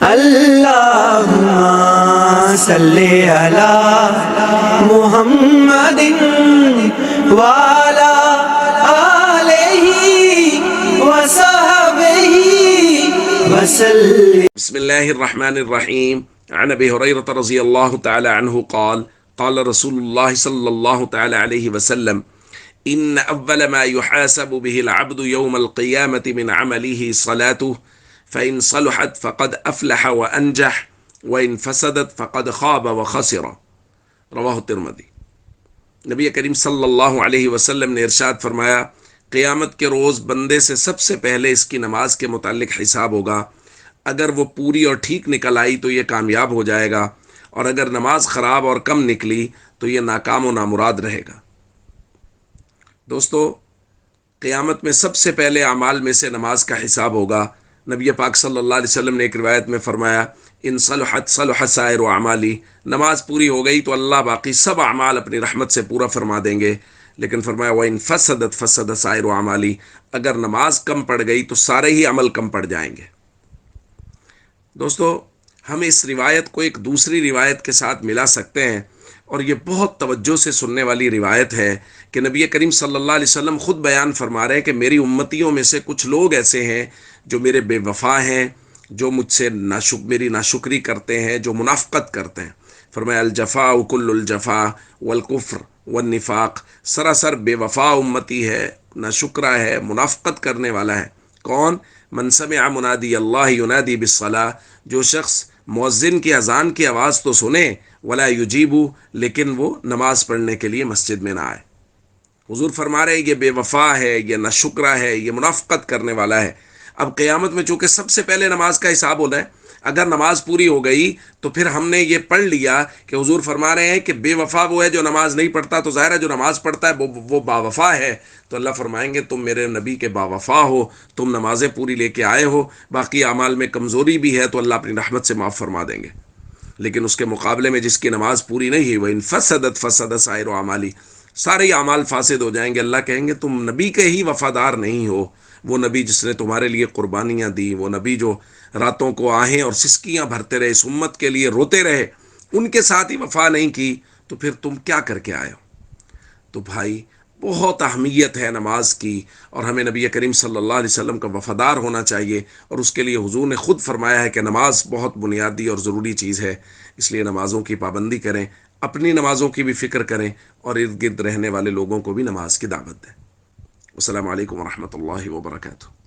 اللهم صل على محمد وعلى آلہ وصحبہ وسلم۔ بسم اللہ الرحمن الرحیم۔ عن ابی ہریرہ رضی اللہ تعالی عنہ قال قال رسول اللہ صلی اللہ تعالی علیہ وسلم ان اول ما يحاسب به العبد يوم القيامة من عمله صلاته فإن صلحت فقد افلح وانجح وإن فسدت فقد خاب وخسر۔ رواہ الترمذی۔ نبی کریم صلی اللہ علیہ وسلم نے ارشاد فرمایا، قیامت کے روز بندے سے سب سے پہلے اس کی نماز کے متعلق حساب ہوگا۔ اگر وہ پوری اور ٹھیک نکل آئی تو یہ کامیاب ہو جائے گا، اور اگر نماز خراب اور کم نکلی تو یہ ناکام و نامراد رہے گا۔ دوستو، قیامت میں سب سے پہلے اعمال میں سے نماز کا حساب ہوگا۔ نبی پاک صلی اللہ علیہ وسلم نے ایک روایت میں فرمایا، ان صلحت صلح سائر اعمالی، نماز پوری ہو گئی تو اللہ باقی سب اعمال اپنی رحمت سے پورا فرما دیں گے۔ لیکن فرمایا وَإِن فَسَدَتْ فَسَدَ سائر اعمالی، اگر نماز کم پڑ گئی تو سارے ہی عمل کم پڑ جائیں گے۔ دوستو، ہم اس روایت کو ایک دوسری روایت کے ساتھ ملا سکتے ہیں، اور یہ بہت توجہ سے سننے والی روایت ہے کہ نبی کریم صلی اللہ علیہ وسلم خود بیان فرما رہے ہیں کہ میری امتیوں میں سے کچھ لوگ ایسے ہیں جو میرے بے وفا ہیں، جو مجھ سے میری ناشکری کرتے ہیں، جو منافقت کرتے ہیں۔ فرمایا الجفاء کل الجفاء والکفر والنفاق، سراسر بے وفا امتی ہے، ناشکرا ہے، منافقت کرنے والا ہے۔ کون؟ من سمع منادی اللہ ینادی بالصلاۃ، جو شخص مؤذن کی اذان کی آواز تو سنے، ولا یجیبو، لیکن وہ نماز پڑھنے کے لیے مسجد میں نہ آئے۔ حضور فرما رہے ہیں یہ بے وفا ہے، یہ ناشکرا ہے، یہ منافقت کرنے والا ہے۔ اب قیامت میں چونکہ سب سے پہلے نماز کا حساب ہونا ہے، اگر نماز پوری ہو گئی تو پھر ہم نے یہ پڑھ لیا کہ حضور فرما رہے ہیں کہ بے وفا وہ ہے جو نماز نہیں پڑھتا، تو ظاہر ہے جو نماز پڑھتا ہے وہ با وفا ہے۔ تو اللہ فرمائیں گے تم میرے نبی کے با وفا ہو، تم نمازیں پوری لے کے آئے ہو، باقی اعمال میں کمزوری بھی ہے تو اللہ اپنی رحمت سے معاف فرما دیں گے۔ لیکن اس کے مقابلے میں جس کی نماز پوری نہیں ہوئی، وہ ان فسدت فسد سائر اعمالی، سارے اعمال فاسد ہو جائیں گے۔ اللہ کہیں گے تم نبی کے ہی وفادار نہیں ہو، وہ نبی جس نے تمہارے لیے قربانیاں دی، وہ نبی جو راتوں کو آہیں اور سسکیاں بھرتے رہے، اس امت کے لیے روتے رہے، ان کے ساتھ ہی وفا نہیں کی، تو پھر تم کیا کر کے آئے ہو؟ تو بھائی، بہت اہمیت ہے نماز کی، اور ہمیں نبی کریم صلی اللہ علیہ وسلم کا وفادار ہونا چاہیے، اور اس کے لیے حضور نے خود فرمایا ہے کہ نماز بہت بنیادی اور ضروری چیز ہے۔ اس لیے نمازوں کی پابندی کریں، اپنی نمازوں کی بھی فکر کریں، اور ارد گرد رہنے والے لوگوں کو بھی نماز کی دعوت دیں۔ السلام علیکم ورحمۃ اللہ وبرکاتہ۔